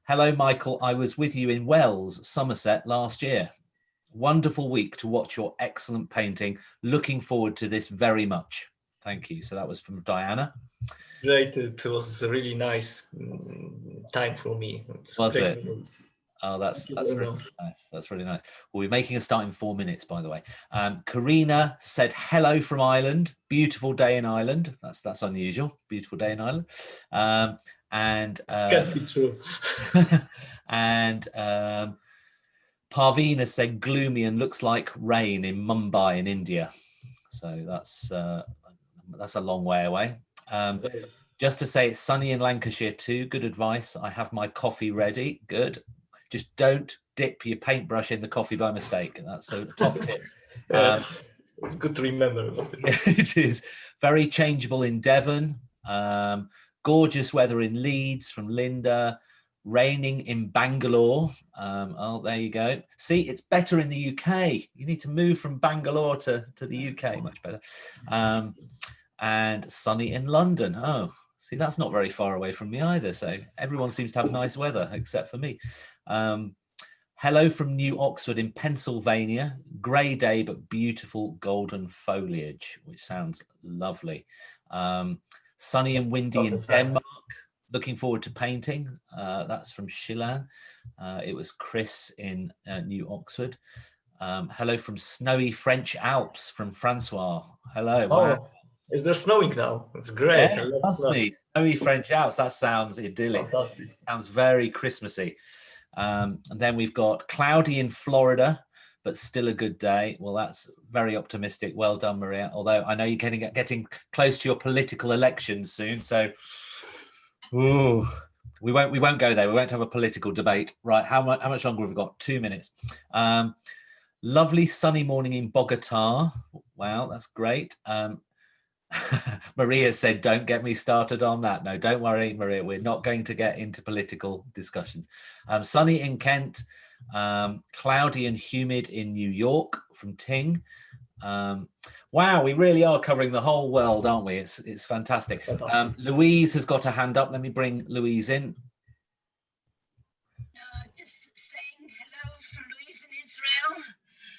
Hello, Michael. I was with you in Wells, Somerset last year. Wonderful week to watch your excellent painting. Looking forward to this very much. Thank you. So that was from Diana. Great. It was a really nice time for me. Was it? Oh, that's really nice. That's really nice. We'll be making a start in 4 minutes, by the way. Karina said hello from Ireland. Beautiful day in Ireland. That's unusual. Beautiful day in Ireland. This can't be true. And Parveen has said gloomy and looks like rain in Mumbai in India. So that's a long way away. Just to say it's sunny in Lancashire too. Good advice. I have my coffee ready. Good. Just don't dip your paintbrush in the coffee by mistake. That's a top tip. It's good to remember about it. It is. Very changeable in Devon. Gorgeous weather in Leeds from Linda. Raining in Bangalore. Oh, there you go. See, it's better in the UK. You need to move from Bangalore to the UK. Much better. And sunny in London. Oh, see, that's not very far away from me either. So everyone seems to have nice weather except for me. Hello from New Oxford in Pennsylvania. Grey day, but beautiful golden foliage, which sounds lovely. Sunny and windy in Denmark. Looking forward to painting. That's from Shilan. It was Chris in New Oxford. Hello from snowy French Alps from Francois. Hello. Oh, wow. Is there snowing now? It's great. Yeah, snowy French Alps. That sounds idyllic. Fantastic. Sounds very Christmassy. And then we've got cloudy in Florida, but still a good day. Well, that's very optimistic. Well done, Maria. Although I know you're getting close to your political elections soon, so ooh, we won't go there. We won't have a political debate. Right? How much longer have we got? 2 minutes. Lovely sunny morning in Bogota. Wow, that's great. Maria said, don't get me started on that. No, don't worry, Maria. We're not going to get into political discussions. Sunny in Kent, cloudy and humid in New York from Ting. Wow, we really are covering the whole world, aren't we? It's fantastic. Louise has got a hand up. Let me bring Louise in. Just saying hello from Louise in Israel.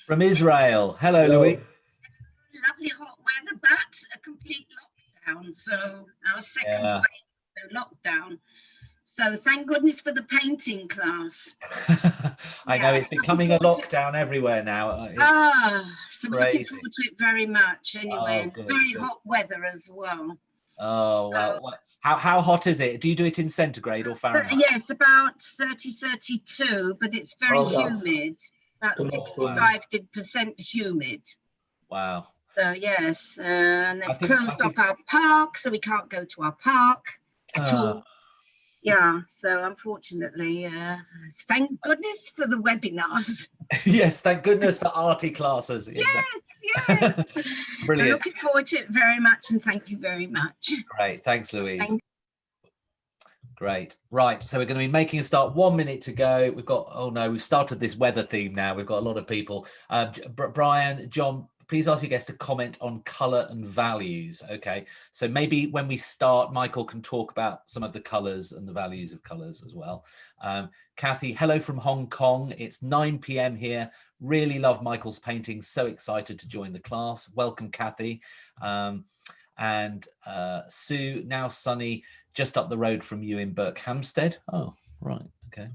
From Israel. Hello, Louise. Lovely hot weather, but a complete lockdown. So our second wave, so lockdown. So thank goodness for the painting class. I know it's becoming a lockdown everywhere now. So we're looking forward to it very much. Anyway, good, very hot weather as well. Oh, well, how hot is it? Do you do it in centigrade or Fahrenheit? Yes, about 32, but it's very humid. About 65% humid. Wow. So yes, and they've closed off our park, so we can't go to our park at all. Yeah, so unfortunately, thank goodness for the webinars. Yes, thank goodness for arty classes. Yes. Brilliant. So looking forward to it very much, and thank you very much. Great, thanks, Louise. Great. Right, so we're going to be making a start. 1 minute to go. We've got, oh no, we've started this weather theme now. We've got a lot of people. Brian, John, please ask your guests to comment on colour and values. Okay, so maybe when we start, Michael can talk about some of the colours and the values of colours as well. Kathy, hello from Hong Kong. It's 9 p.m. here. Really love Michael's painting. So excited to join the class. Welcome, Kathy. And Sue, now sunny, just up the road from you in Berkhamsted. Oh, right. Okay.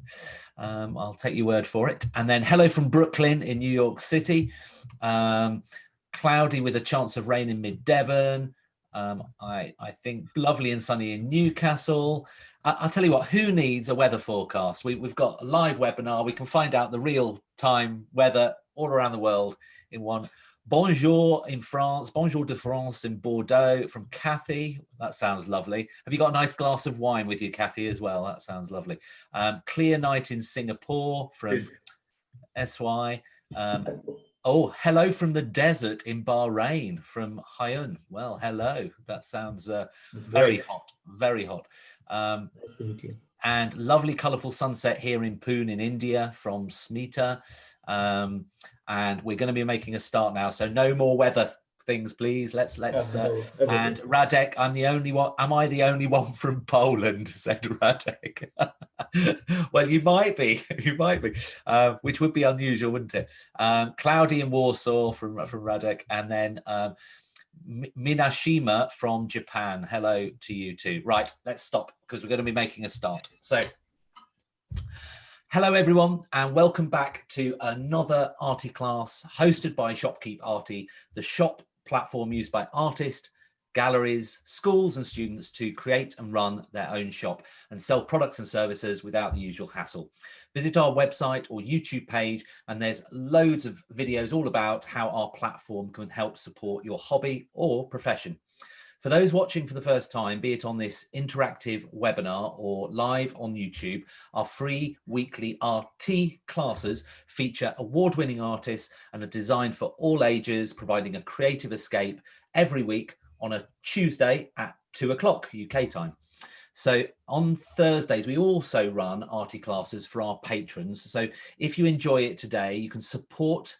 I'll take your word for it. And then hello from Brooklyn in New York City. Cloudy with a chance of rain in mid-Devon. I think lovely and sunny in Newcastle. I'll tell you what, who needs a weather forecast? We've got a live webinar. We can find out the real-time weather all around the world in one. Bonjour in France, bonjour de France in Bordeaux from Kathy. That sounds lovely. Have you got a nice glass of wine with you, Kathy, as well? That sounds lovely. Clear night in Singapore from SY. Oh, hello from the desert in Bahrain from Hyun. Well, hello. That sounds very hot, very hot. And lovely, colourful sunset here in Pune in India from Smita. And we're going to be making a start now. So no more weather things, please. Let's And Radek, I'm the only one. Am I the only one from Poland? Said Radek. Well, you might be, which would be unusual, wouldn't it? Cloudy in Warsaw from Radek, and then Minashima from Japan. Hello to you too. Right, let's stop because we're going to be making a start. So hello everyone, and welcome back to another Arty class hosted by Shopkeep Arty, the shop platform used by artists, galleries, schools and students to create and run their own shop and sell products and services without the usual hassle. Visit our website or YouTube page, and there's loads of videos all about how our platform can help support your hobby or profession. For those watching for the first time, be it on this interactive webinar or live on YouTube, our free weekly RT classes feature award-winning artists and are designed for all ages, providing a creative escape every week on a Tuesday at 2 o'clock UK time. So on Thursdays, we also run Arty classes for our patrons. So if you enjoy it today, you can support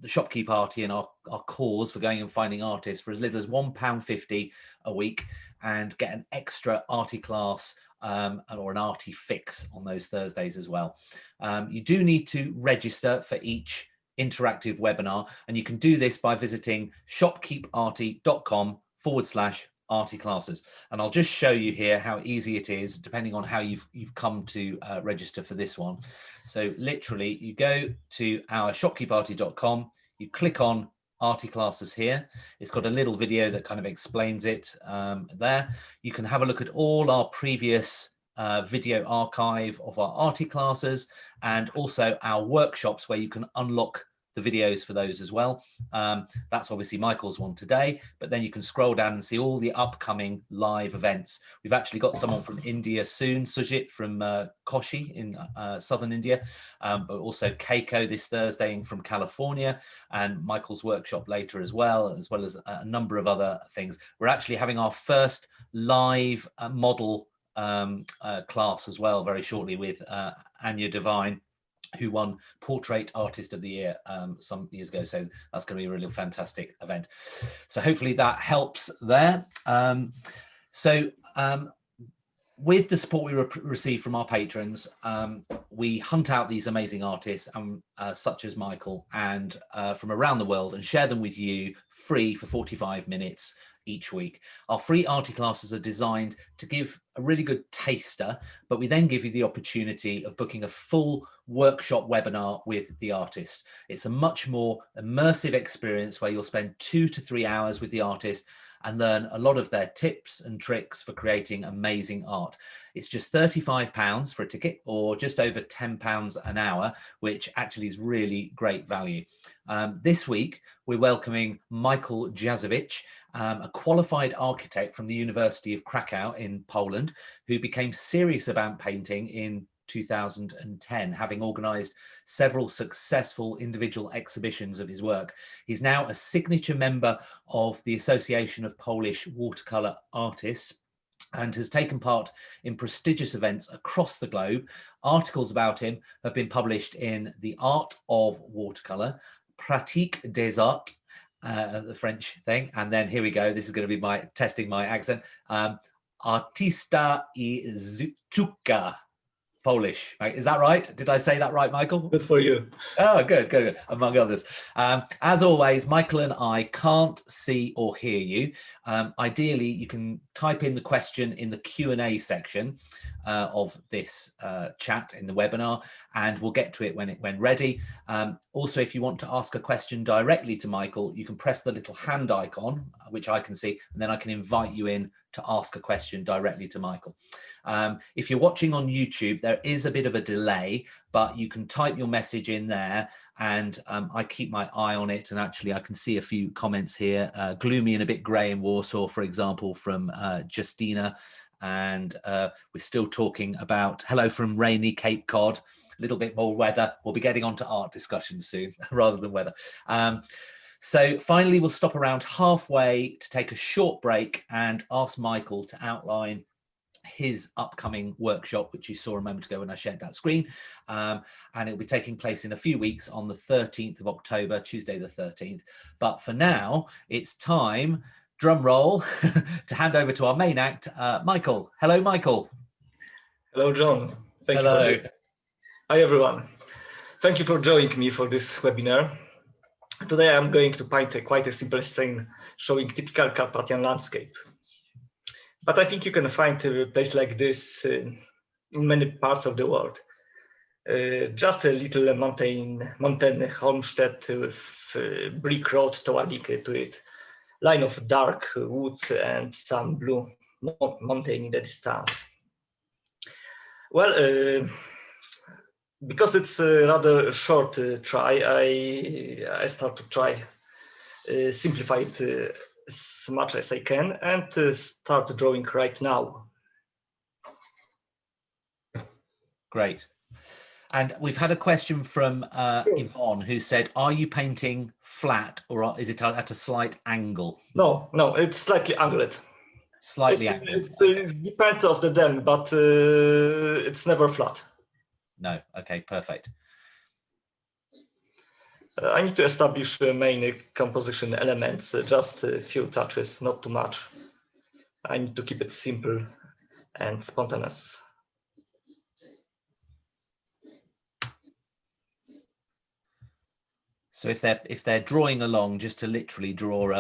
the Shopkeep Arty and our cause for going and finding artists for as little as £1.50 a week and get an extra Arty class or an Arty fix on those Thursdays as well. You do need to register for each interactive webinar, and you can do this by visiting shopkeeparty.com/Arty classes. And I'll just show you here how easy it is depending on how you've come to register for this one. So literally you go to our shopkeeparty.com, you click on Arty classes here. It's got a little video that kind of explains it there. You can have a look at all our previous video archive of our Arty classes, and also our workshops where you can unlock the videos for those as well. That's obviously Michael's one today, but then you can scroll down and see all the upcoming live events. We've actually got someone from India soon, Sujit from Koshi in southern India, but also Keiko this Thursday from California, and Michael's workshop later as well as a number of other things. We're actually having our first live model class as well very shortly with Anya Devine, who won Portrait Artist of the Year some years ago. So that's going to be a really fantastic event. So hopefully that helps there. With the support we receive from our patrons, we hunt out these amazing artists, such as Michael, and from around the world, and share them with you free for 45 minutes each week. Our free Arty classes are designed to give a really good taster, but we then give you the opportunity of booking a full workshop webinar with the artist. It's a much more immersive experience where you'll spend 2 to 3 hours with the artist and learn a lot of their tips and tricks for creating amazing art. It's just £35 for a ticket, or just over £10 an hour, which actually is really great value. This week, we're welcoming Michał Jasiewicz, a qualified architect from the University of Krakow in Poland, who became serious about painting in 2010, having organized several successful individual exhibitions of his work. He's now a signature member of the Association of Polish Watercolour Artists and has taken part in prestigious events across the globe. Articles about him have been published in The Art of Watercolour, Pratique des Arts, the French thing, and then here we go, this is going to be my testing my accent, Artista i Sztuka, Polish. Is that right? Did I say that right, Michael? Good for you. Oh, good, among others. As always, Michael and I can't see or hear you. Ideally, you can type in the question in the Q&A section of this chat in the webinar, and we'll get to it when ready. Also, if you want to ask a question directly to Michael, you can press the little hand icon, which I can see, and then I can invite you in to ask a question directly to Michael. If you're watching on YouTube, there is a bit of a delay, but you can type your message in there, and I keep my eye on it. And actually, I can see a few comments here. Gloomy and a bit grey in Warsaw, for example, from Justina. And we're still talking about hello from rainy Cape Cod, a little bit more weather. We'll be getting on to art discussion soon rather than weather. So finally, we'll stop around halfway to take a short break and ask Michael to outline his upcoming workshop, which you saw a moment ago when I shared that screen. And it'll be taking place in a few weeks on the 13th of October, Tuesday the 13th. But for now, it's time, drum roll, to hand over to our main act, Michael. Hello, Michael. Hello, John. Thank Hello. you. Hi, everyone. Thank you for joining me for this webinar. Today, I'm going to paint quite a simple scene showing typical Carpathian landscape. But I think you can find a place like this in many parts of the world. Just a little mountain homestead with brick road towering to it, line of dark wood and some blue mountain in the distance. Well, because it's a rather short try, I start to try simplify it as much as I can and start drawing right now. Great. And we've had a question from Yvonne, who said, are you painting flat or is it at a slight angle? No, it's slightly angled. Slightly angled. It depends of the dam, but it's never flat. No, okay, perfect. I need to establish the main composition elements, just a few touches, not too much. I need to keep it simple and spontaneous. So if they're drawing along, just to literally draw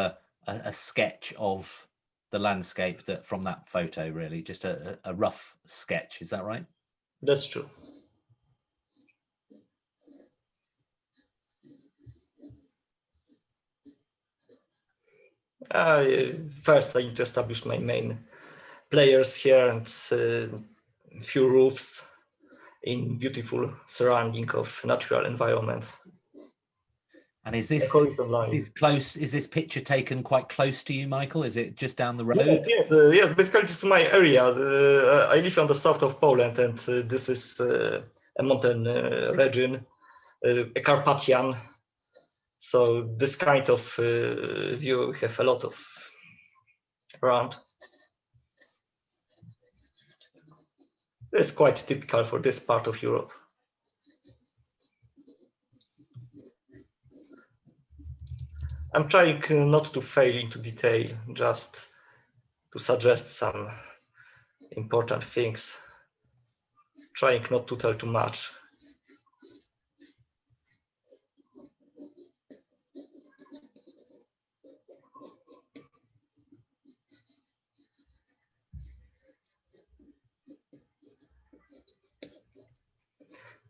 a sketch of the landscape that from that photo, really, just a rough sketch. Is that right? That's true. First, I need to establish my main players here and a few roofs in beautiful surrounding of natural environment. And is this close? Is this picture taken quite close to you, Michael? Is it just down the road? Yes. Basically, this is my area. I live on the south of Poland, and this is a mountain region, a Carpathian. So this kind of view we have a lot of around. It's quite typical for this part of Europe. I'm trying not to fail into detail, just to suggest some important things. Trying not to tell too much.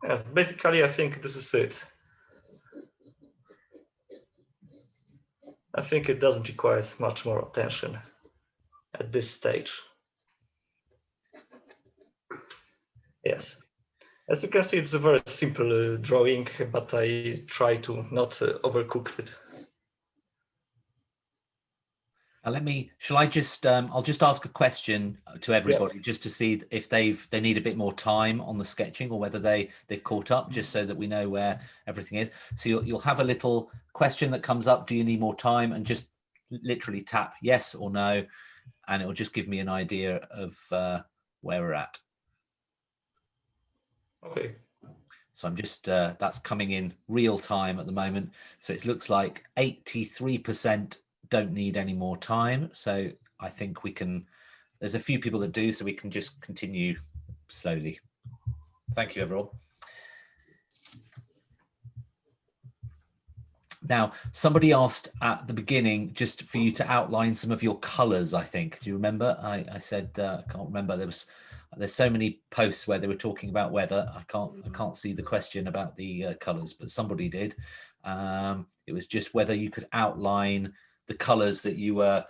Yes, basically, I think this is it. I think it doesn't require much more attention at this stage. Yes. As you can see, it's a very simple drawing, but I try to not overcook it. Shall I just, I'll just ask a question to everybody just to see if they need a bit more time on the sketching or whether they've caught up, just so that we know where everything is. So you'll have a little question that comes up. Do you need more time? And just literally tap yes or no, and it'll just give me an idea of where we're at. Okay. So I'm just, that's coming in real time at the moment. So it looks like 83% don't need any more time. So I think we can, there's a few people that do, so we can just continue slowly. Thank you, everyone. Now, somebody asked at the beginning just for you to outline some of your colors, I think. Do you remember? I said, I can't remember. There's so many posts where they were talking about weather. I can't see the question about the colors, but somebody did. It was just whether you could outline the colors that you were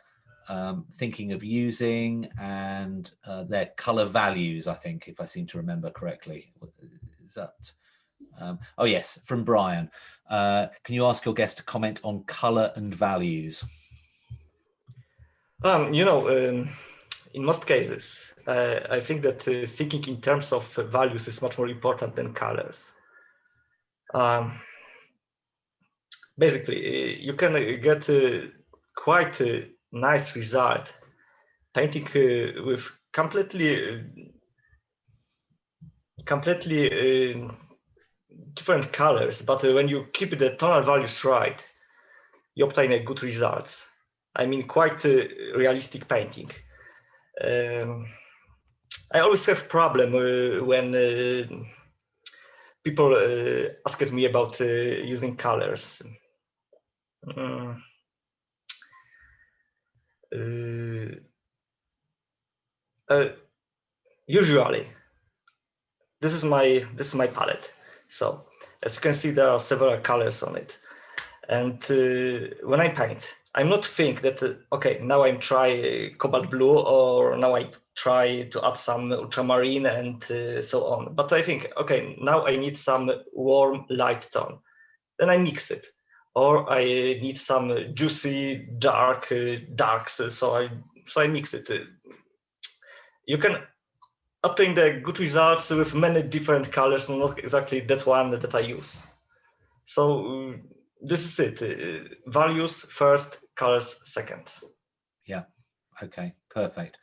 thinking of using and their color values, I think, if I seem to remember correctly. Is that? Oh, yes, from Brian. Can you ask your guest to comment on color and values? In most cases, I think that thinking in terms of values is much more important than colors. Basically, you can get quite a nice result painting with completely different colors, but when you keep the tonal values right, you obtain a good results. I mean, quite realistic painting. I always have problem when people ask me about using colors. Usually, this is my palette. So as you can see, there are several colors on it. And when I paint, I'm not think that okay, now I'm try cobalt blue, or now I try to add some ultramarine and so on. But I think, okay, now I need some warm light tone. Then I mix it, or I need some juicy darks. So I mix it. You can obtain the good results with many different colors, not exactly that one that I use. So this is it. Values first, colors second. Yeah. Okay. Perfect.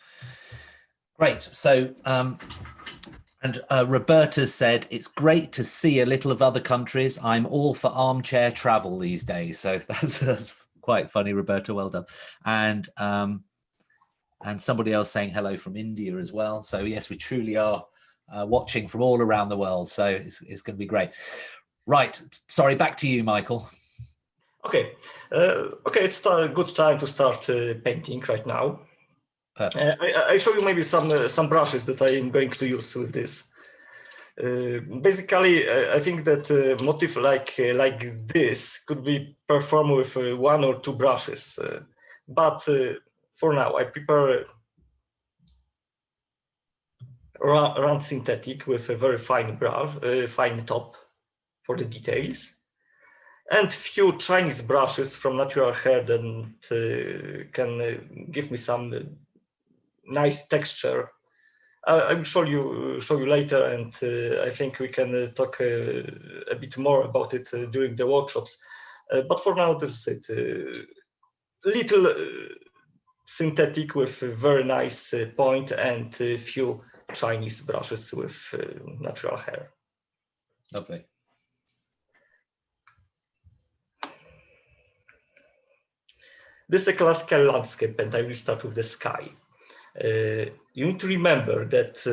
Great. So, and Roberta said, it's great to see a little of other countries. I'm all for armchair travel these days. So that's quite funny, Roberta. Well done. And somebody else saying hello from India as well. So yes, we truly are watching from all around the world. So it's going to be great. Right. Sorry, back to you, Michael. Okay. Okay, it's a good time to start painting right now. Perfect. I show you maybe some brushes that I am going to use with this. Basically, I think that motif like this could be performed with one or two brushes. But for now, I prepare round synthetic with a very fine brush, fine top for the details, and few Chinese brushes from natural hair that can give me some nice texture. I will show you later, and I think we can talk a bit more about it during the workshops. But for now, this is it. Little synthetic with a very nice point and a few Chinese brushes with natural hair. Lovely. This is a classical landscape, and I will start with the sky. You need to remember that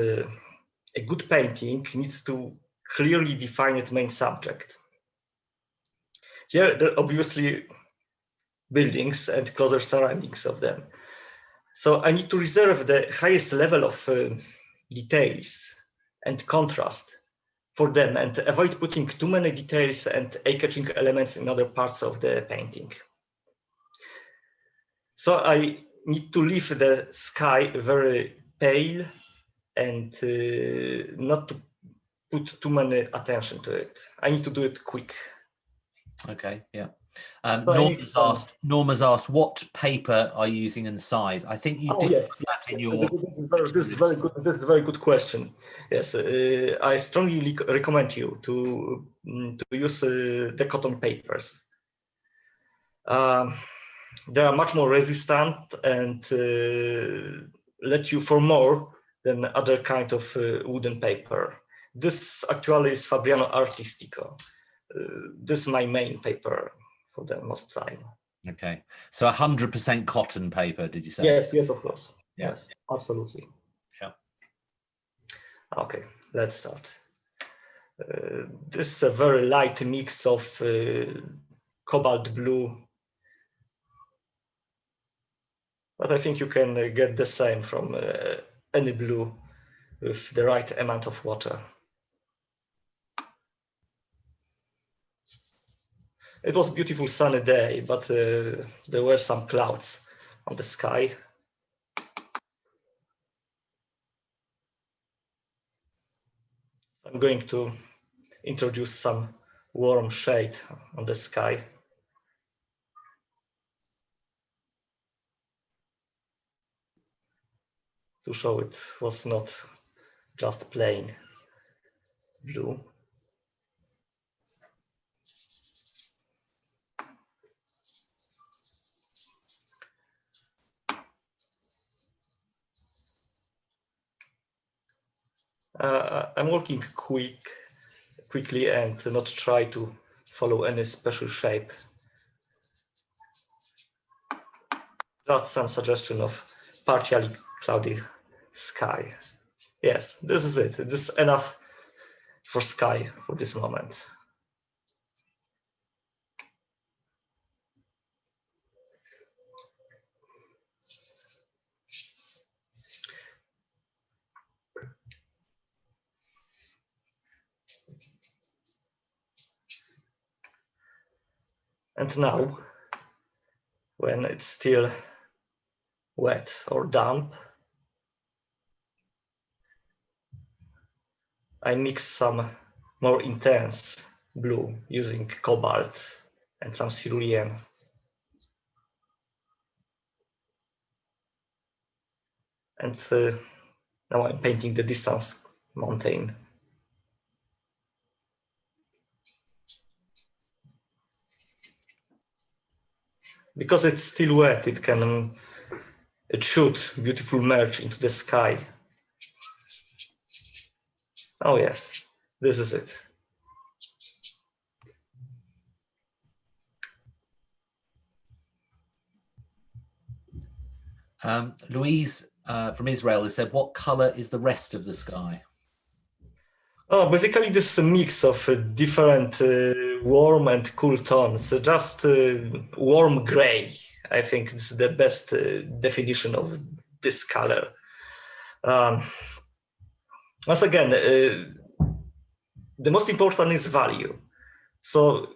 a good painting needs to clearly define its main subject. Here, there are obviously buildings and closer surroundings of them. So I need to reserve the highest level of details and contrast for them, and avoid putting too many details and eye-catching elements in other parts of the painting. So I need to leave the sky very pale and not to put too many attention to it. I need to do it quick. Okay, yeah. So Norma's asked, what paper are you using and size? I think you did yes. in your... This is very good. This is a very good question. Yes, I strongly recommend you to use the cotton papers. They are much more resistant and let you for more than other kind of wooden paper. This actually is Fabriano Artistico. This is my main paper for the most time. Okay, so 100% cotton paper, did you say? Yes, of course. Yeah. Yes, absolutely. Yeah. Okay, let's start. This is a very light mix of cobalt blue, but I think you can get the same from any blue with the right amount of water. It was a beautiful sunny day, but there were some clouds on the sky. I'm going to introduce some warm shade on the sky. To show it was not just plain blue. I'm working quickly and not try to follow any special shape. Just some suggestion of partially cloudy sky. Yes, this is it. This is enough for sky for this moment. And now, when it's still wet or damp, I mix some more intense blue using cobalt and some cerulean. And now I'm painting the distance mountain. Because it's still wet, it should beautiful merge into the sky. Oh yes, this is it. Louise from Israel has said, what color is the rest of the sky? Oh, basically this is a mix of different warm and cool tones. Just warm gray. I think this is the best definition of this color. Once again, the most important is value. So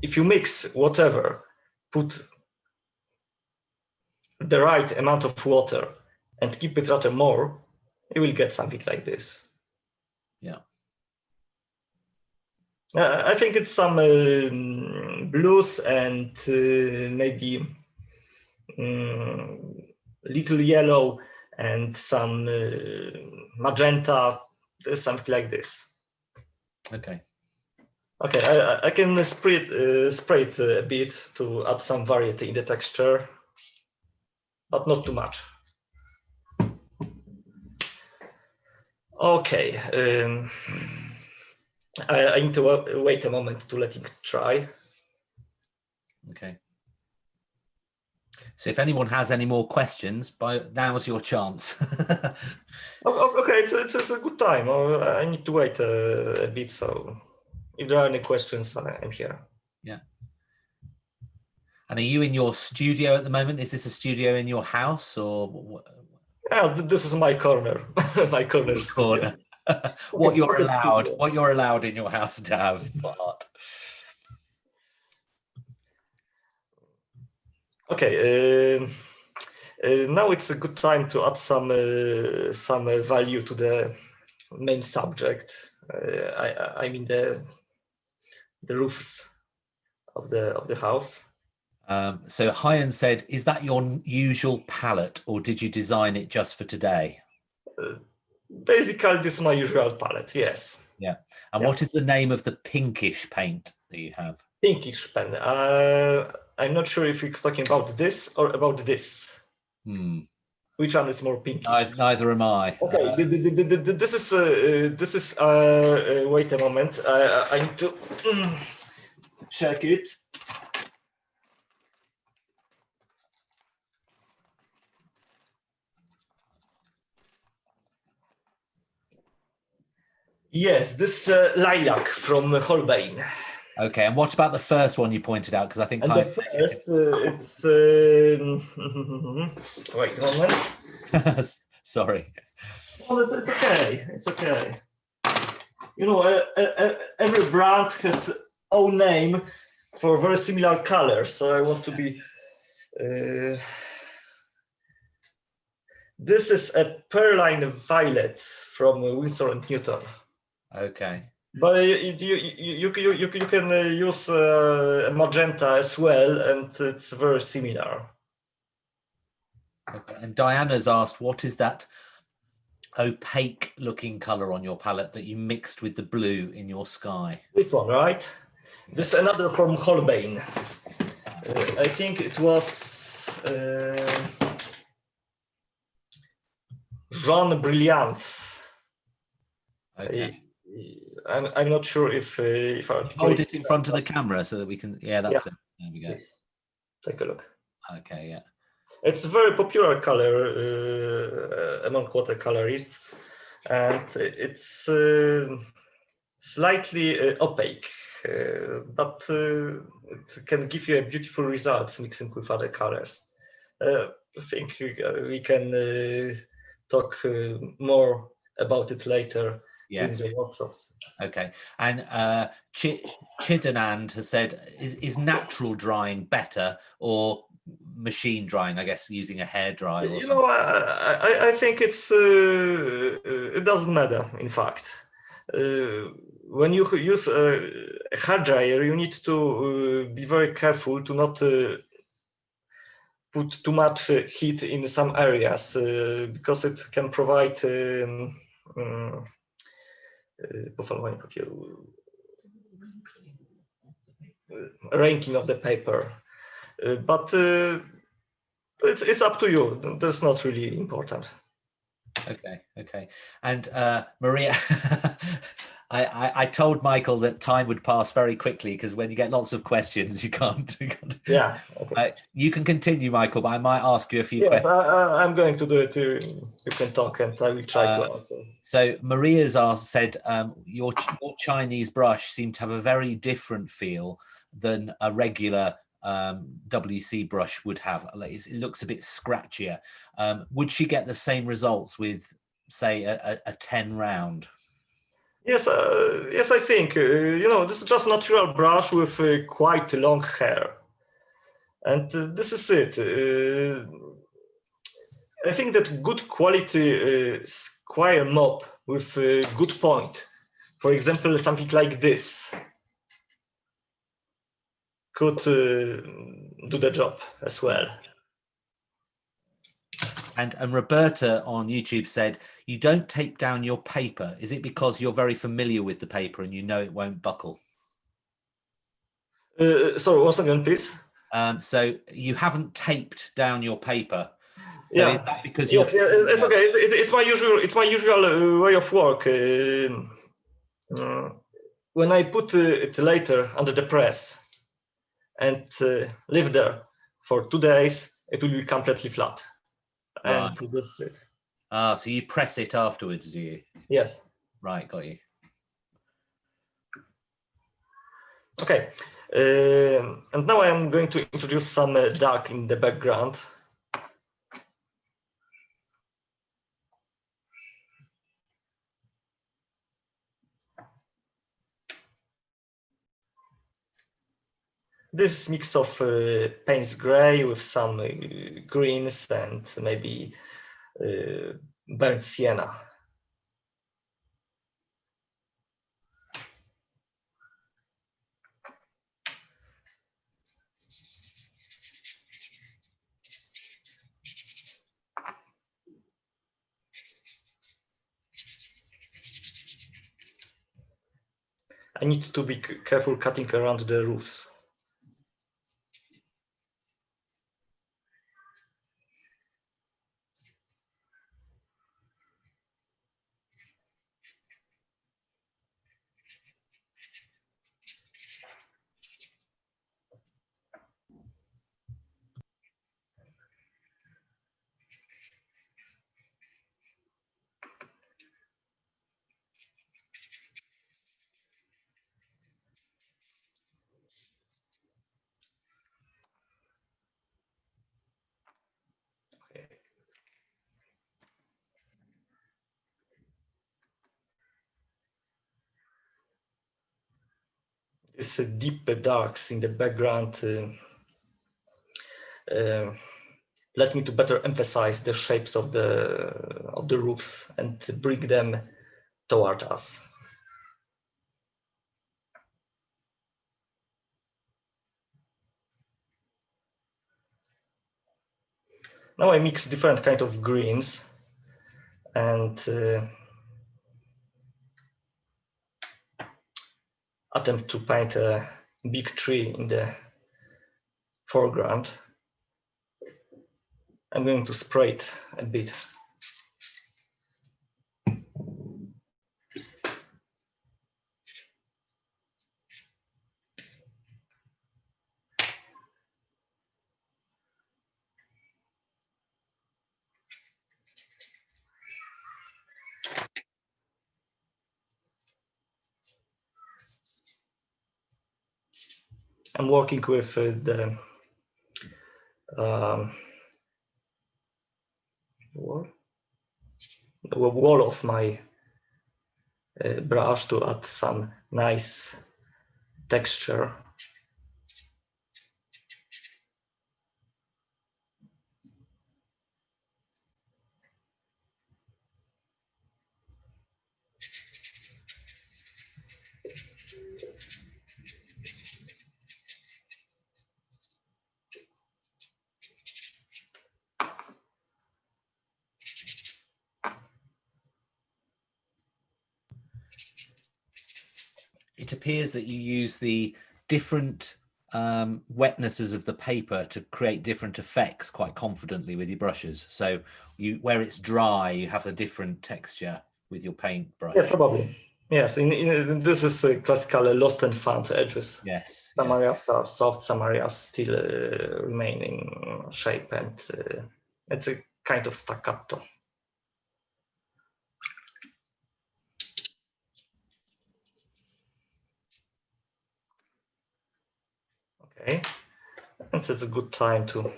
if you mix whatever, put the right amount of water and keep it rather more, you will get something like this. Yeah. I think it's some blues and maybe little yellow and some magenta, something like this. Okay. Okay, I can spray it a bit to add some variety in the texture, but not too much. Okay. I need to wait a moment to let it dry. Okay. So if anyone has any more questions, now's your chance. Okay, it's a good time. I need to wait a bit. So if there are any questions, I'm here. Yeah. And are you in your studio at the moment? Is this a studio in your house or? Yeah, this is my corner. My corner studio. What you're allowed in your house to have for art. Okay, now it's a good time to add some value to the main subject. I mean the roofs of the house. So Hyan said, "Is that your usual palette, or did you design it just for today?" Basically, this is my usual palette. Yes. Yeah. And what is the name of the pinkish paint that you have? Pinkish pen. I'm not sure if you're talking about this or about this. Which one is more pinkish? Neither am I. Okay, this is. Wait a moment. I need to check it. Yes, this lilac from Holbein. Okay, and what about the first one you pointed out? Because I think the first, it's wait a moment. Sorry. Oh, it's okay. It's okay. You know, every brand has own name for very similar colors. So I want to be. This is a Perline Violet from Winsor & Newton. Okay. But you can use a magenta as well, and it's very similar. Okay. And Diana's asked, what is that opaque looking color on your palette that you mixed with the blue in your sky? This one, right? This is another from Holbein. I think it was Jaune Brilliant. Okay. I'm not sure if Hold it in front of the camera so that we can. Yeah, that's it. There we go. Please take a look. Okay. Yeah. It's a very popular color among watercolorists, and it's slightly opaque, but it can give you a beautiful result mixing with other colors. I think we can talk more about it later. Yes. During the workshops. Okay. And Chidanand has said, is natural drying better or machine drying? I guess using a hair dryer. Or something. I think it doesn't matter. In fact, when you use a hair dryer, you need to be very careful to not put too much heat in some areas because it can provide ranking of the paper, but it's up to you. That's not really important. Okay. And Maria, I told Michael that time would pass very quickly because when you get lots of questions, you can't. Yeah. Okay. You can continue, Michael, but I might ask you a few questions. I'm going to do it. You can talk, and I will try to answer. So Maria's said your Chinese brush seemed to have a very different feel than a regular WC brush would have. It looks a bit scratchier. Would she get the same results with, say, a 10 round? Yes, I think this is just natural brush with quite long hair, and this is it. I think that good quality square mop with good point, for example, something like this, could do the job as well. And Roberta on YouTube said, you don't tape down your paper. Is it because you're very familiar with the paper and you know it won't buckle? Sorry, once again, please. So you haven't taped down your paper. So Yeah, is that because yes, it's okay. It's my usual way of work. When I put it later under the press and leave there for 2 days, it will be completely flat. Right. And this is it. Ah, so you press it afterwards, do you? Yes. Right, got you. Okay. And now I am going to introduce some dark in the background. This mix of Payne's gray with some greens and maybe burnt sienna. I need to be careful cutting around the roofs. These deep darks in the background let me to better emphasize the shapes of the roof and bring them toward us. Now I mix different kind of greens and attempt to paint a big tree in the foreground. I'm going to spray it a bit. I'm working with the wall of my brush to add some nice texture. It appears that you use the different wetnesses of the paper to create different effects quite confidently with your brushes. So where it's dry, you have a different texture with your paintbrush. Yeah, probably. Yes, this is a classical lost and found edges. Yes. Some areas are soft, some areas still remaining shape, and it's a kind of staccato. Okay, and it's a good time to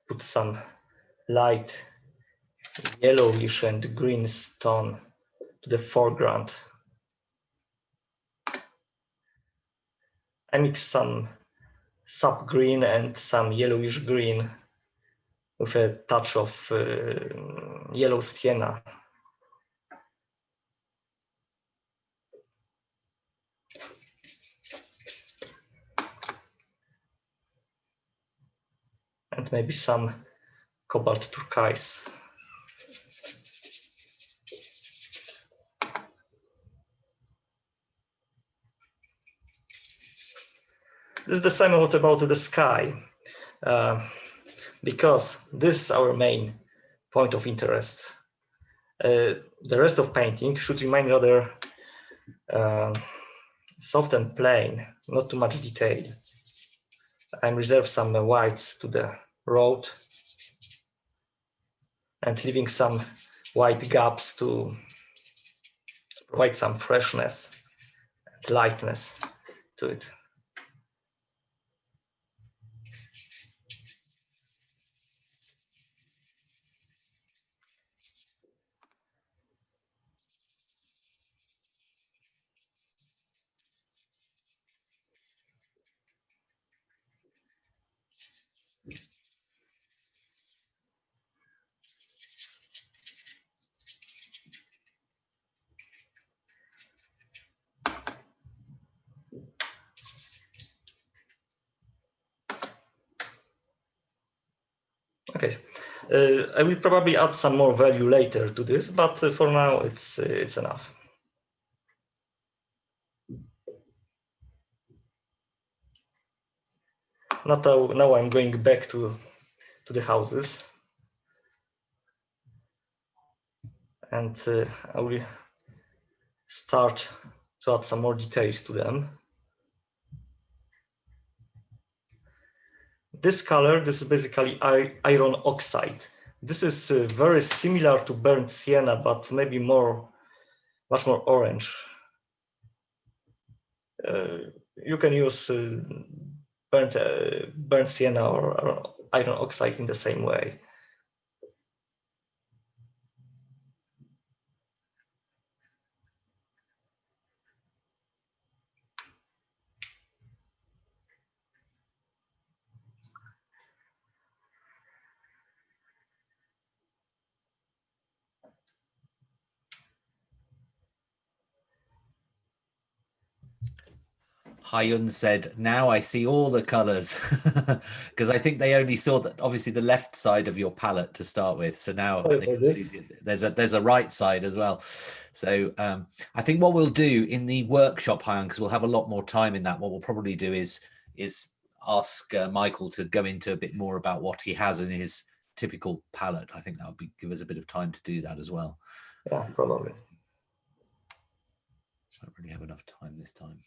put some light yellowish and green tone to the foreground. I mix some sap green and some yellowish green with a touch of yellow sienna. And maybe some cobalt turquoise. This is the same what about the sky, because this is our main point of interest. The rest of painting should remain rather soft and plain, not too much detail. I reserve some whites to the road and leaving some white gaps to provide some freshness and lightness to it. Okay, I will probably add some more value later to this, but for now it's enough. Now I'm going back to the houses, and I will start to add some more details to them. This color, this is basically iron oxide. This is very similar to burnt sienna, but maybe much more orange. You can use burnt sienna or iron oxide in the same way. Hyun said, now I see all the colors, because I think they only saw that obviously the left side of your palette to start with. So now they can see there's a right side as well. So I think what we'll do in the workshop, Hyun, because we'll have a lot more time in that, what we'll probably do is ask Michael to go into a bit more about what he has in his typical palette. I think that would give us a bit of time to do that as well. Yeah, probably. I don't really have enough time this time.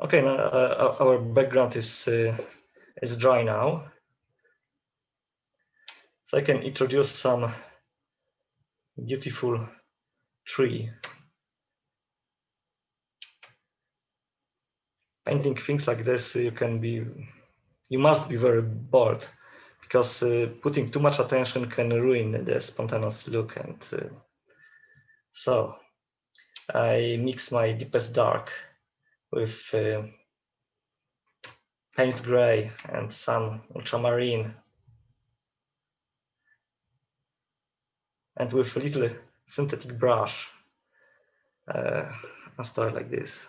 Okay, now our background is is dry now. So I can introduce some beautiful tree. Painting things like this, you must be very bold, because putting too much attention can ruin the spontaneous look. And so I mix my deepest dark with Payne's gray and some ultramarine, and with a little synthetic brush, I start like this.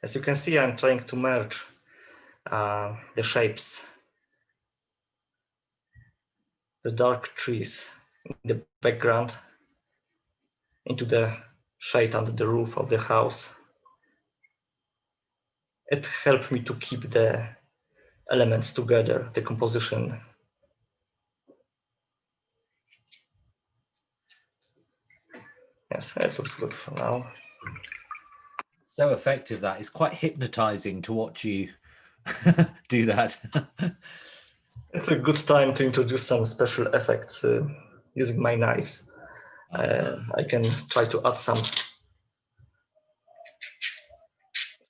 As you can see, I'm trying to merge the shapes, the dark trees in the background, into the shade under the roof of the house. It helped me to keep the elements together, the composition. Yes, it looks good for now. So effective that. It's quite hypnotizing to watch you do that. It's a good time to introduce some special effects using my knives. I can try to add some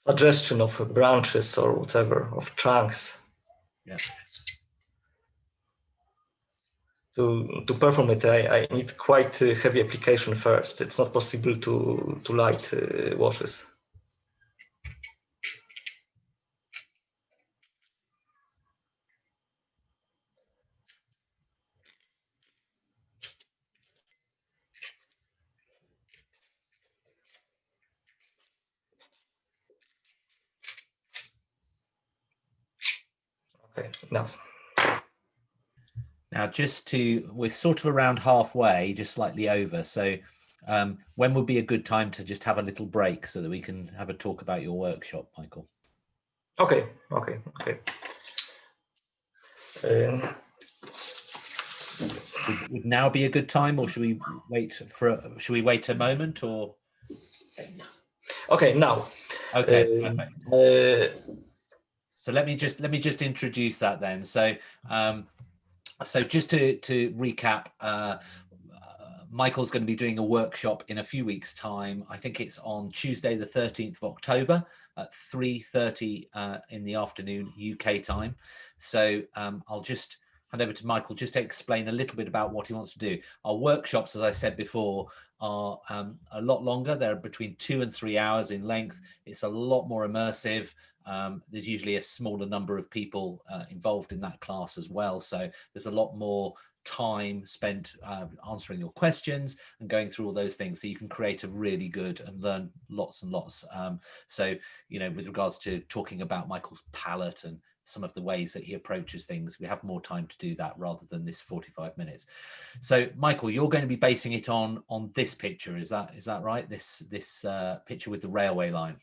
suggestion of branches or whatever, of trunks. Yeah. To perform it, I need quite heavy application first. It's not possible to light washes. Okay, enough. Now, we're sort of around halfway, just slightly over. So when would be a good time to just have a little break so that we can have a talk about your workshop, Michael? Okay. Would now be a good time, or should we wait a moment, or? Okay, now. Okay, perfect. So let me just introduce that then. So just to recap, Michael's going to be doing a workshop in a few weeks' time. I think it's on Tuesday, the 13th of October at 3:30 in the afternoon UK time. So I'll just hand over to Michael just to explain a little bit about what he wants to do. Our workshops, as I said before, are a lot longer. They're between 2 and 3 hours in length. It's a lot more immersive. There's usually a smaller number of people involved in that class as well. So there's a lot more time spent answering your questions and going through all those things, so you can create a really good and learn lots and lots. So, you know, with regards to talking about Michael's palette and some of the ways that he approaches things, we have more time to do that rather than this 45 minutes. So Michael, you're going to be basing it on this picture, is that right? This picture with the railway line.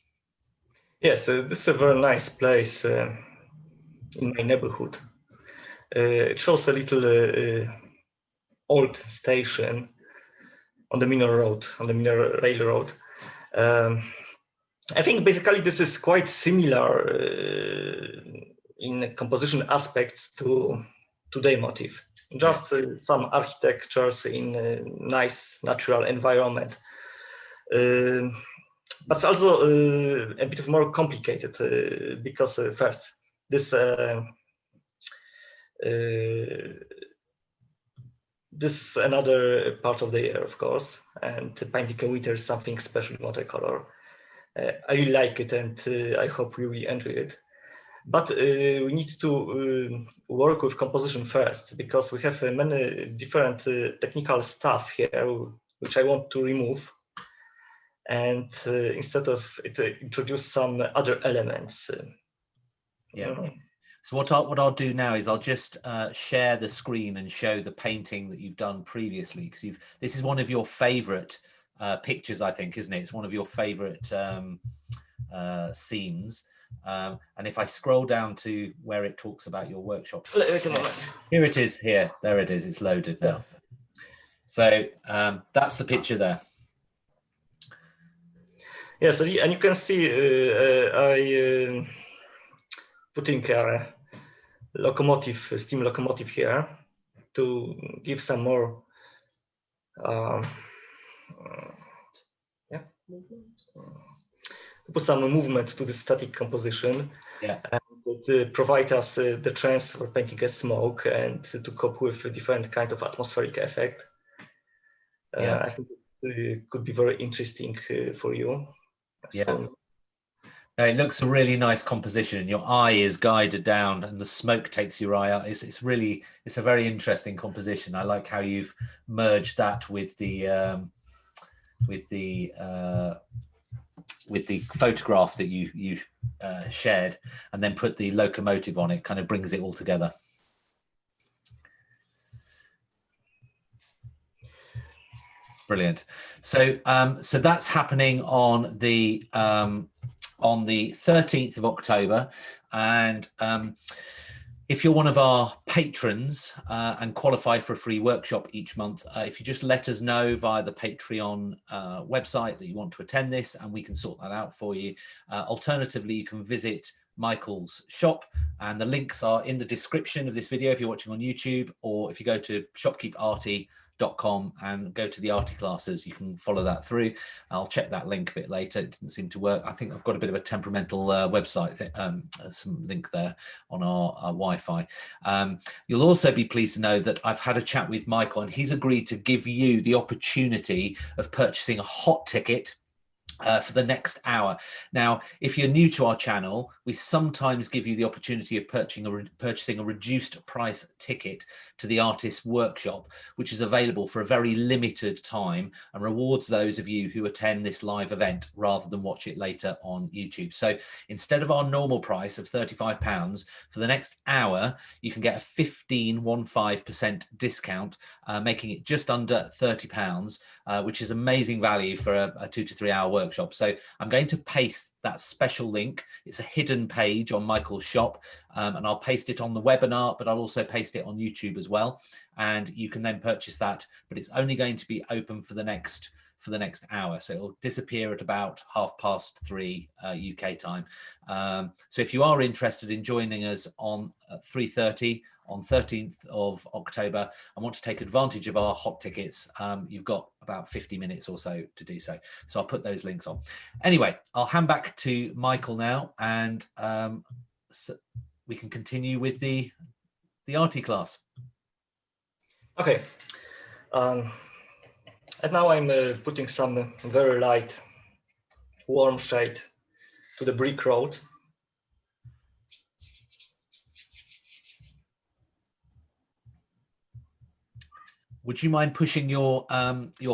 Yes, this is a very nice place in my neighborhood. It shows a little old station on the Minor Road, on the Minor Railroad. I think basically this is quite similar in composition aspects to today's motif. Just some architectures in a nice natural environment. But it's also a bit more complicated because first, this is another part of the year, of course, and painting a winter is something special in watercolor. I really like it, and I hope you will enjoy it. But we need to work with composition first, because we have many different technical stuff here, which I want to remove. And instead of it, introduce some other elements. So what I'll do now is I'll just share the screen and show the painting that you've done previously, because this is one of your favorite pictures, I think, isn't it? It's one of your favorite scenes. And if I scroll down to where it talks about your workshop, wait a moment. Here it is. Here, there it is. It's loaded now. Yes. So that's the picture there. Yes, and you can see I putting a locomotive, steam locomotive here to give some more to put some movement to the static composition, and to provide us the chance for painting a smoke and to cope with a different kind of atmospheric effect. I think it could be very interesting for you. No, it looks a really nice composition, and your eye is guided down and the smoke takes your eye out. It's a very interesting composition. I like how you've merged that with the photograph that you shared, and then put the locomotive on it. Kind of brings it all together. Brilliant. So so that's happening on the 13th of October, and if you're one of our patrons and qualify for a free workshop each month, if you just let us know via the Patreon website that you want to attend this, and we can sort that out for you. Alternatively, you can visit Michael's shop, and the links are in the description of this video if you're watching on YouTube, or if you go to shopkeeparty.com and go to the Arty classes, you can follow that through. I'll check that link a bit later. It didn't seem to work. I think I've got a bit of a temperamental website, some link there on our Wi-Fi. You'll also be pleased to know that I've had a chat with Michael, and he's agreed to give you the opportunity of purchasing a hot ticket for the next hour. Now, if you're new to our channel, we sometimes give you the opportunity of purchasing a reduced price ticket to the artist's workshop, which is available for a very limited time and rewards those of you who attend this live event rather than watch it later on YouTube. So instead of our normal price of £35, for the next hour, you can get a 15% discount, making it just under £30, which is amazing value for a 2 to 3 hour workshop. So I'm going to paste that special link. It's a hidden page on Michael's shop, and I'll paste it on the webinar, but I'll also paste it on YouTube as well. And you can then purchase that, but it's only going to be open for the next hour. So it'll disappear at about 3:30 UK time. So if you are interested in joining us on 3:30 on 13th of October and want to take advantage of our hot tickets, you've got about 50 minutes or so to do so. So I'll put those links on. Anyway, I'll hand back to Michael now, and so we can continue with the the arty class. Okay. And now I'm putting some very light, warm shade to the brick road. Would you mind pushing your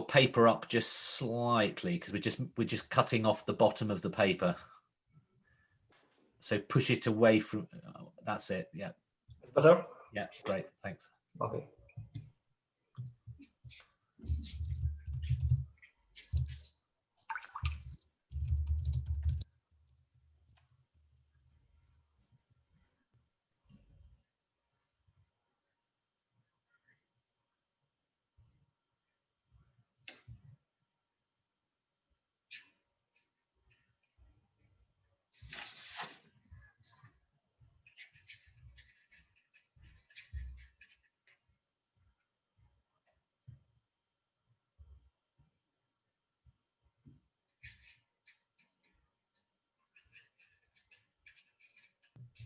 paper up just slightly, because we're just cutting off the bottom of the paper. So push it away from. That's it. Yeah. Better? Yeah. Great. Thanks. Okay.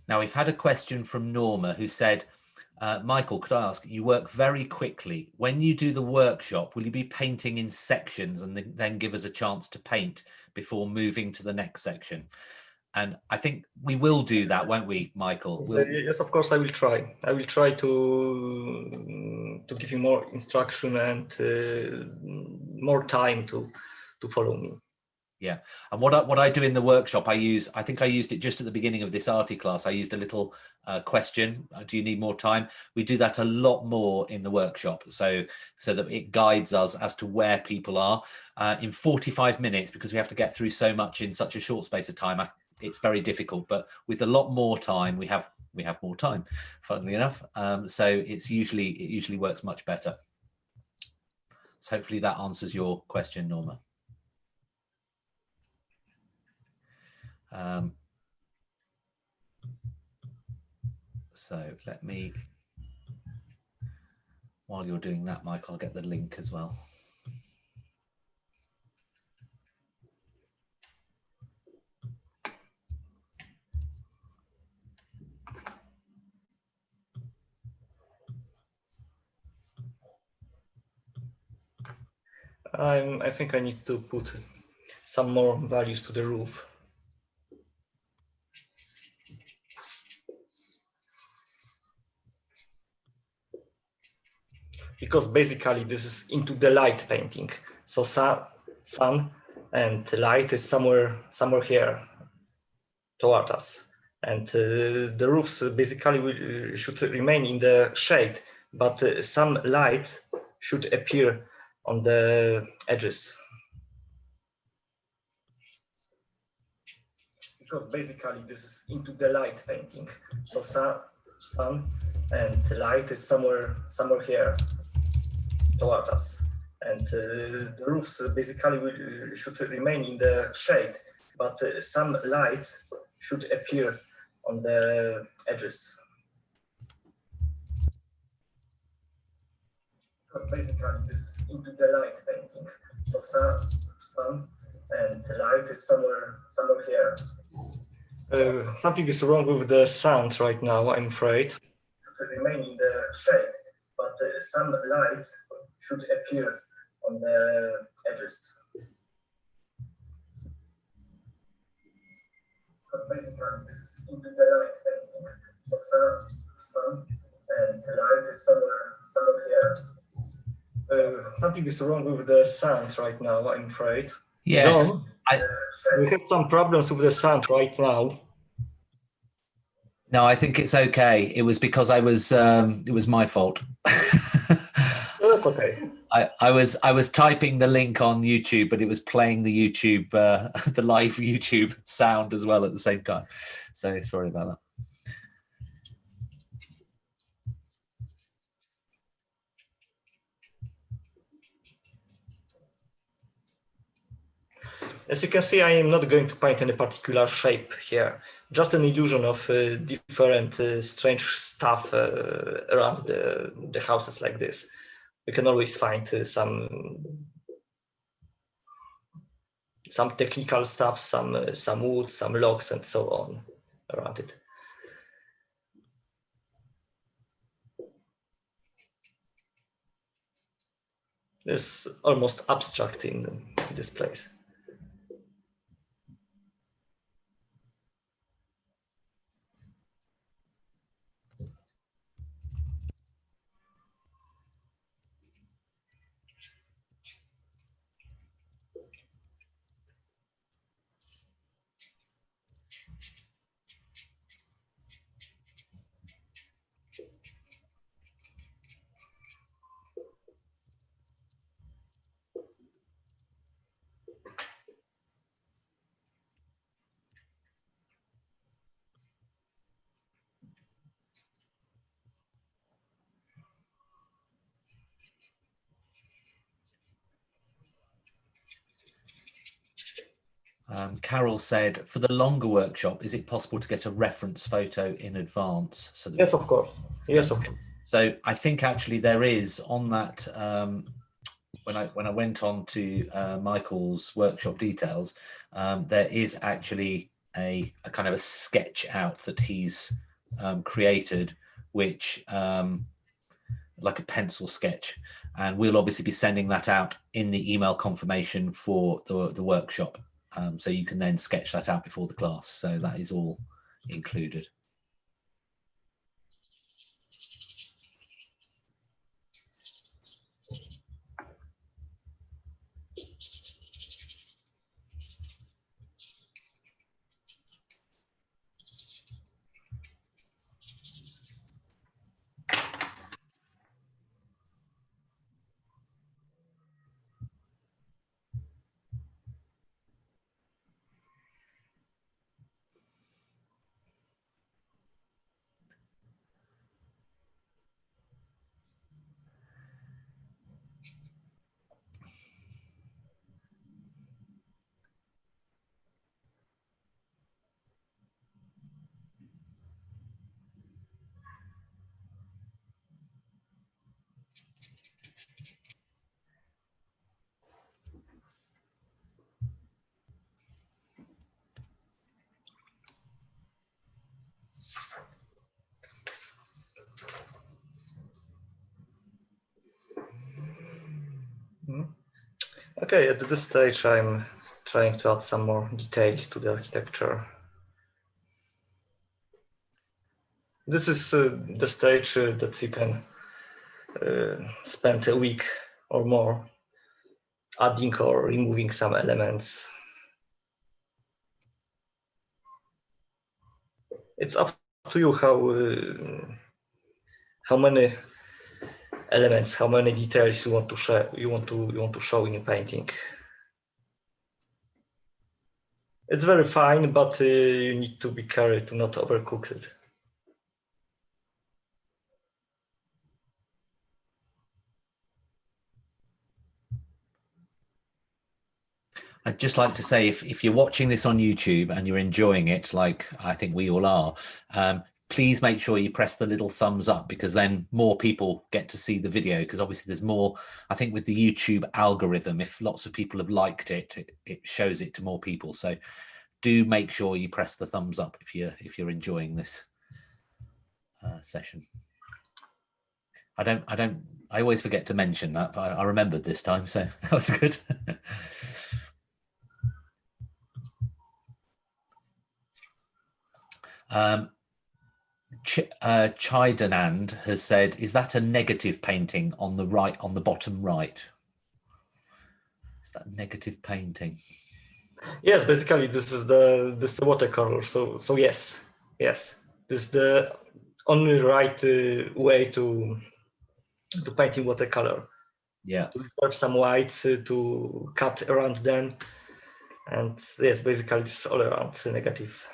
Now we've had a question from Norma who said, Michael, could I ask, you work very quickly. When you do the workshop, will you be painting in sections and then give us a chance to paint before moving to the next section? And I think we will do that, won't we, Michael? Yes, of course, I will try. I will try to give you more instruction and more time to follow me. Yeah, and what I do in the workshop, I think I used it just at the beginning of this arty class. I used a little question. Do you need more time? We do that a lot more in the workshop, so that it guides us as to where people are in 45 minutes, because we have to get through so much in such a short space of time. It's very difficult, but with a lot more time, we have more time, funnily enough. So it usually works much better. So hopefully that answers your question, Norma. So let me, while you're doing that, Mike, I'll get the link as well. I think I need to put some more values to the roof. Because basically this is into the light painting. So sun and light is somewhere here toward us. And the roofs basically should remain in the shade, but some light should appear on the edges. Because basically this is into the light painting. So sun and light is somewhere here toward us. And the roofs basically should remain in the shade, but some light should appear on the edges. Because basically this is into the light painting. So sun and light is somewhere here. Something is wrong with the sound right now, I'm afraid. It should remain in the shade, but some light should appear on the edges. Because basically this is into the light painting. So sun and light is somewhere here. Something is wrong with the sound right now, I'm afraid. Yes. John, we have some problems with the sound right now. No, I think it's okay. It was because it was my fault. Oh, that's okay. I was typing the link on YouTube, but it was playing the YouTube, the live YouTube sound as well at the same time. So sorry about that. As you can see, I am not going to paint any particular shape here, just an illusion of different strange stuff around the houses like this. We can always find some technical stuff, some wood, some logs, and so on around it. It's almost abstract in this place. Carol said, for the longer workshop, is it possible to get a reference photo in advance? So that Yes, of course. Yes, of course. So I think actually there is on that, when I went on to Michael's workshop details, there is actually a kind of a sketch out that he's created, which like a pencil sketch, and we'll obviously be sending that out in the email confirmation for the workshop. So you can then sketch that out before the class. So that is all included. Okay, at this stage, I'm trying to add some more details to the architecture. This is the stage that you can spend a week or more adding or removing some elements. It's up to you how many elements, how many details you want to show. You want to show in your painting. It's very fine, but you need to be careful to not overcook it. I'd just like to say, if you're watching this on YouTube and you're enjoying it, like I think we all are, please make sure you press the little thumbs up, because then more people get to see the video. Because obviously there's more, I think with the YouTube algorithm, if lots of people have liked it, it shows it to more people. So do make sure you press the thumbs up if you're enjoying this session. I always forget to mention that, but I remembered this time, so that was good. Chidanand has said, is that a negative painting on the right, on the bottom right? Is that negative painting? Yes, basically this is the watercolor. So yes, this is the only right way to paint in watercolor. Yeah. To reserve some whites, to cut around them, and yes, basically it's all around negative.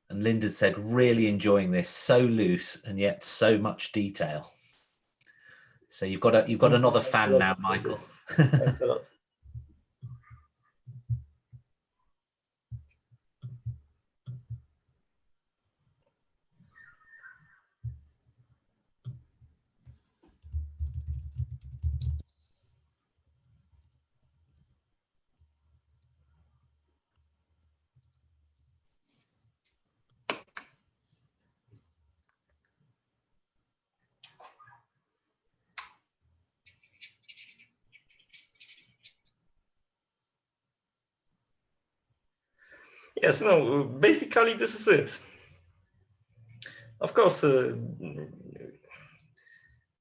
And Linda said, really enjoying this, so loose and yet so much detail. So you've got another fan now, Michael. Thanks a lot. Yes, basically this is it. Of course,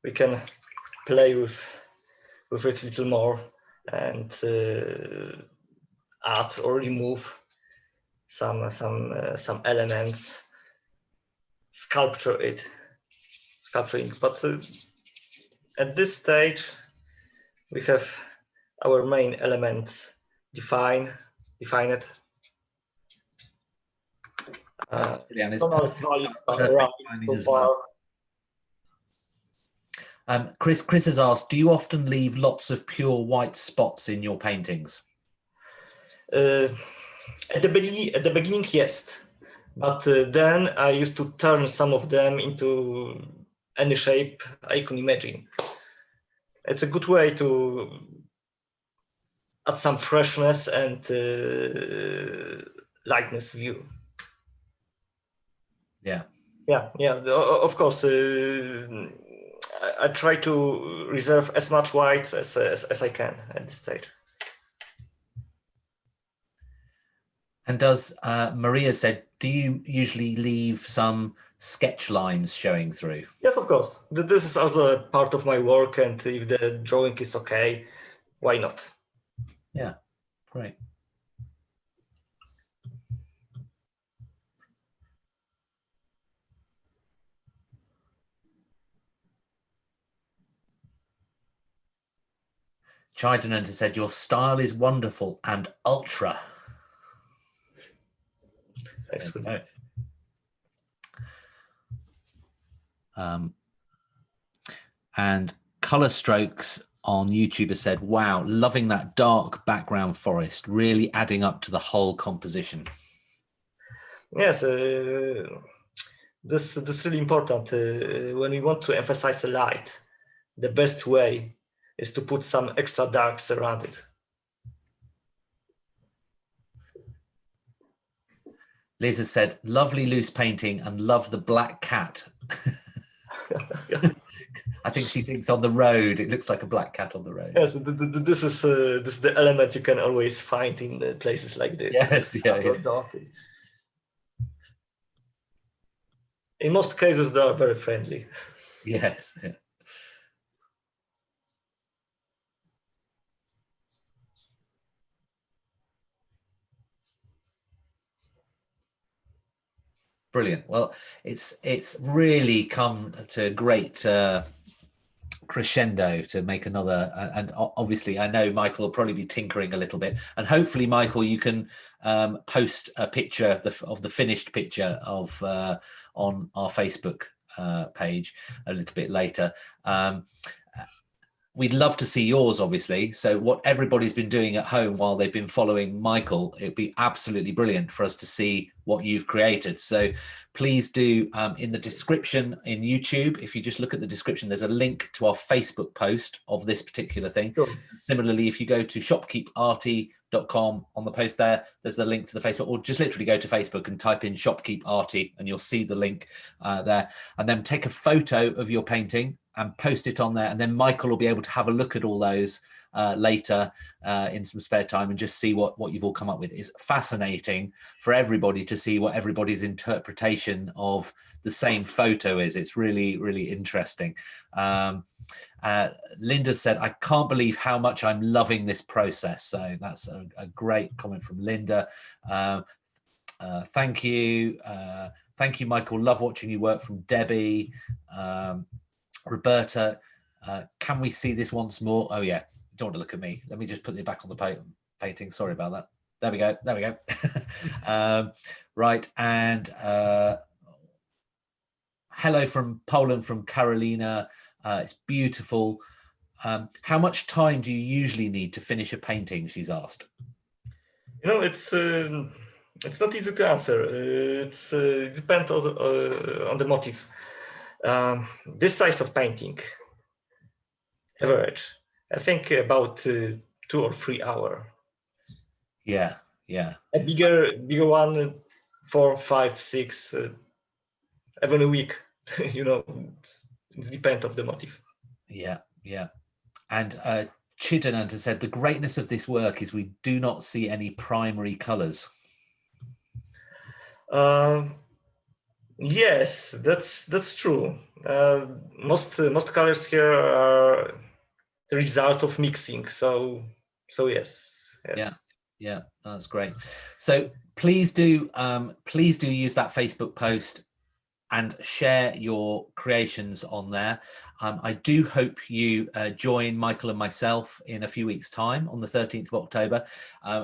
we can play with it a little more and add or remove some elements, sculpturing. But at this stage, we have our main elements defined. Chris has asked, do you often leave lots of pure white spots in your paintings? At the beginning, yes, but then I used to turn some of them into any shape I can imagine. It's a good way to add some freshness and lightness view. Yeah. Of course, I try to reserve as much white as I can at this stage. And does Maria said, do you usually leave some sketch lines showing through? Yes, of course. This is also a part of my work, and if the drawing is okay, why not? Yeah, great. Chidinant has said, your style is wonderful and ultra. Thanks for that. And Color Strokes on YouTube has said, wow, loving that dark background forest, really adding up to the whole composition. Yes, this is really important. When we want to emphasize the light, the best way is to put some extra darks around it. Liz has said, lovely loose painting and love the black cat. I think she thinks on the road, it looks like a black cat on the road. Yes, this is the element you can always find in places like this. Yes, yeah. In most cases, they are very friendly. Yes. Yeah. Brilliant. Well, it's really come to a great crescendo to make another, and obviously I know Michael will probably be tinkering a little bit, and hopefully Michael, you can post a picture of the finished picture of on our Facebook page a little bit later. We'd love to see yours, obviously. So what everybody's been doing at home while they've been following Michael, it'd be absolutely brilliant for us to see what you've created. So please do, in the description in YouTube, if you just look at the description, there's a link to our Facebook post of this particular thing. Sure. Similarly, if you go to shopkeeparty.com on the post there's the link to the Facebook, or just literally go to Facebook and type in Shopkeep Arty and you'll see the link there. And then take a photo of your painting and post it on there, and then Michael will be able to have a look at all those later in some spare time and just see what you've all come up with. It's fascinating for everybody to see what everybody's interpretation of the same photo is. It's really, really interesting. Linda said, I can't believe how much I'm loving this process. So that's a great comment from Linda. Thank you. Thank you, Michael. Love watching you work, from Debbie. Roberta, can we see this once more? Oh yeah, you don't want to look at me. Let me just put it back on the painting. Sorry about that. There we go. There we go. Right, and hello from Poland, from Carolina. It's beautiful. How much time do you usually need to finish a painting? She's asked. It's not easy to answer. It depends on the motif. This size of painting, average, I think about 2 or 3 hours. Yeah, yeah. A bigger one, 4, 5, 6, even a week. It depends on the motif. Yeah, yeah. And Chidinant has said, the greatness of this work is we do not see any primary colours. Yes, that's true. Most colors here are the result of mixing. So yes. Yeah, that's great. So please do use that Facebook post and share your creations on there. I do hope you join Michael and myself in a few weeks' time on the 13th of October.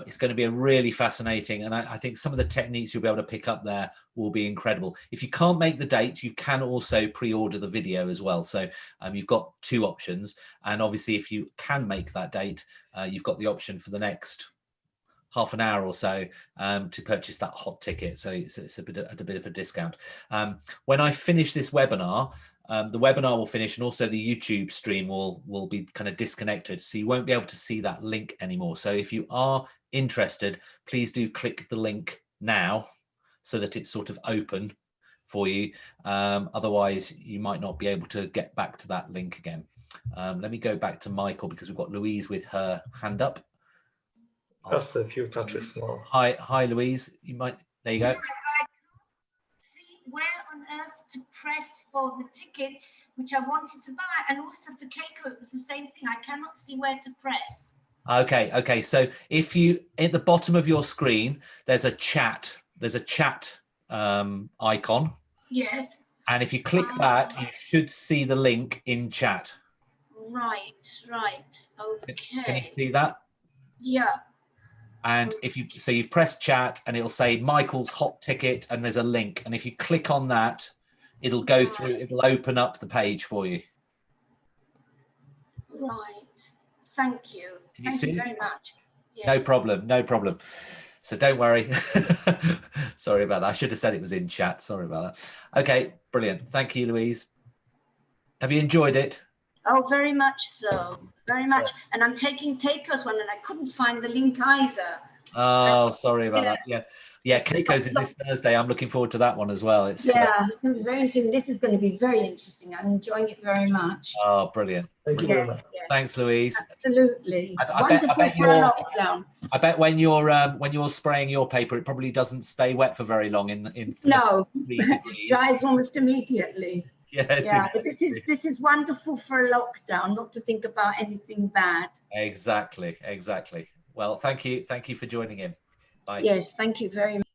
It's going to be a really fascinating, and I think some of the techniques you'll be able to pick up there will be incredible. If you can't make the date, you can also pre-order the video as well. So you've got two options. And obviously, if you can make that date, you've got the option for the next half an hour or so to purchase that hot ticket. So it's a bit of a discount. When I finish this webinar, the webinar will finish, and also the YouTube stream will be kind of disconnected. So you won't be able to see that link anymore. So if you are interested, please do click the link now so that it's sort of open for you. Otherwise, you might not be able to get back to that link again. Let me go back to Michael because we've got Louise with her hand up. Just a few touches more. Hi, Louise. You might. There you go. Yeah, I see where on earth to press for the ticket, which I wanted to buy, and also for Keiko, it was the same thing. I cannot see where to press. Okay. So if you at the bottom of your screen, there's a chat. There's a chat icon. Yes. And if you click that, you should see the link in chat. Right. Okay. Can you see that? Yeah. And if you've pressed chat, and it'll say Michael's hot ticket, and there's a link. And if you click on that, it'll go through, it'll open up the page for you. Right. Thank you. Thank you very much. Yes. No problem. So don't worry. Sorry about that. I should have said it was in chat. Sorry about that. Okay, brilliant. Thank you, Louise. Have you enjoyed it? Oh, very much so. Very much. Yeah. And I'm taking Keiko's one, and I couldn't find the link either. Oh, sorry about that. Yeah. Keiko's is this Thursday. I'm looking forward to that one as well. It's going to be very interesting. This is going to be very interesting. I'm enjoying it very much. Oh, brilliant. Thank you very much. Yes. Thanks, Louise. Absolutely. Wonderful for a lockdown. I bet when you're spraying your paper, it probably doesn't stay wet for very long in No. Dries almost immediately. Yes, yeah, exactly. But this is wonderful for a lockdown, not to think about anything bad. Exactly. Well, thank you for joining in. Bye. Yes, thank you very much.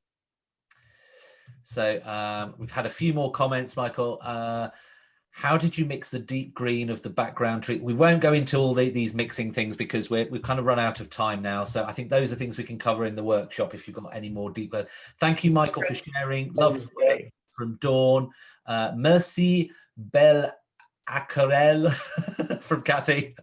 So we've had a few more comments, Michael. How did you mix the deep green of the background tree? We won't go into all these mixing things because we've kind of run out of time now. So I think those are things we can cover in the workshop if you've got any more deep. Thank you, Michael, for sharing. Love from Dawn. Merci, Belle Aquarelle from Kathy.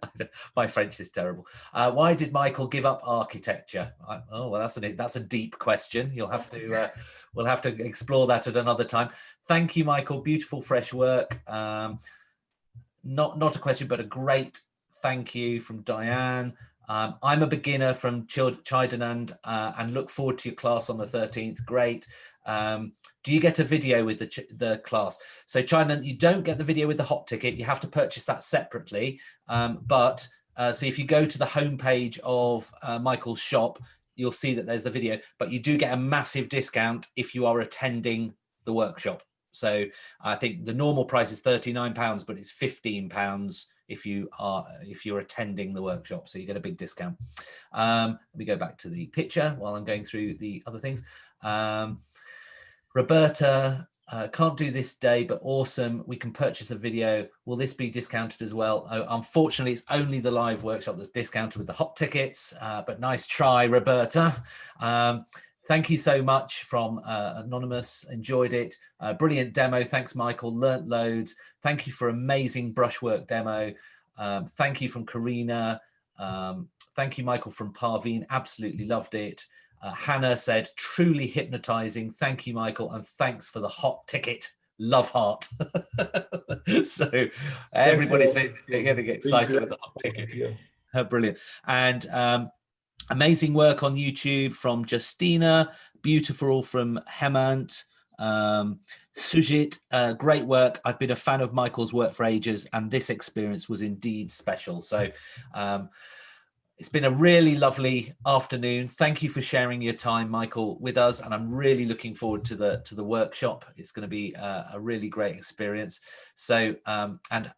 My French is terrible. Why did Michael give up architecture? Oh, well, that's a deep question. You'll have to we'll have to explore that at another time. Thank you, Michael. Beautiful, fresh work. Not a question, but a great thank you from Diane. I'm a beginner from Chaidanand and look forward to your class on the 13th. Great. Do you get a video with the class? So Chaidanand, you don't get the video with the hot ticket. You have to purchase that separately. So if you go to the homepage of Michael's shop, you'll see that there's the video, but you do get a massive discount if you are attending the workshop. So I think the normal price is £39, but it's £15 if you're attending the workshop. So you get a big discount. Let me go back to the picture while I'm going through the other things. Roberta, can't do this day, but awesome. We can purchase a video. Will this be discounted as well? Unfortunately, it's only the live workshop that's discounted with the hot tickets, but nice try, Roberta. Thank you so much from Anonymous. Enjoyed it. Brilliant demo. Thanks, Michael. Learnt loads. Thank you for amazing brushwork demo. Thank you from Karina. Thank you, Michael, from Parveen. Absolutely loved it. Hannah said, truly hypnotizing. Thank you, Michael. And thanks for the hot ticket. Love heart. So everybody's been getting excited with the hot ticket. Brilliant. And amazing work on YouTube from Justina. Beautiful from Hemant. Sujit, great work. I've been a fan of Michael's work for ages, and this experience was indeed special. So It's been a really lovely afternoon. Thank you for sharing your time, Michael, with us, and I'm really looking forward to the workshop. It's going to be a really great experience. So, and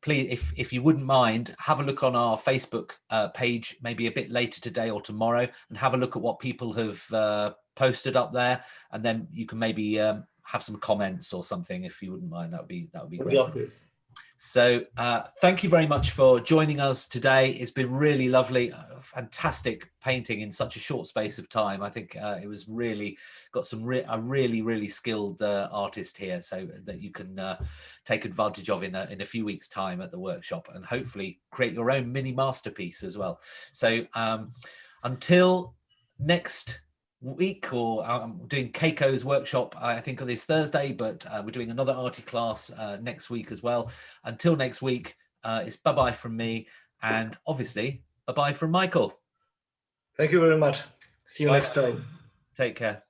please, if you wouldn't mind, have a look on our Facebook page, maybe a bit later today or tomorrow, and have a look at what people have posted up there, and then you can maybe have some comments or something if you wouldn't mind. That would be great. Love this. So thank you very much for joining us today. It's been really lovely, fantastic painting in such a short space of time. I think it was really got a really skilled artist here, so that you can take advantage of in a few weeks' time at the workshop, and hopefully create your own mini masterpiece as well. So until next week, or I'm doing Keiko's workshop, I think on this Thursday, but we're doing another arty class next week as well. Until next week, it's bye-bye from me, and obviously bye-bye from Michael. Thank you very much. See you next time. Take care.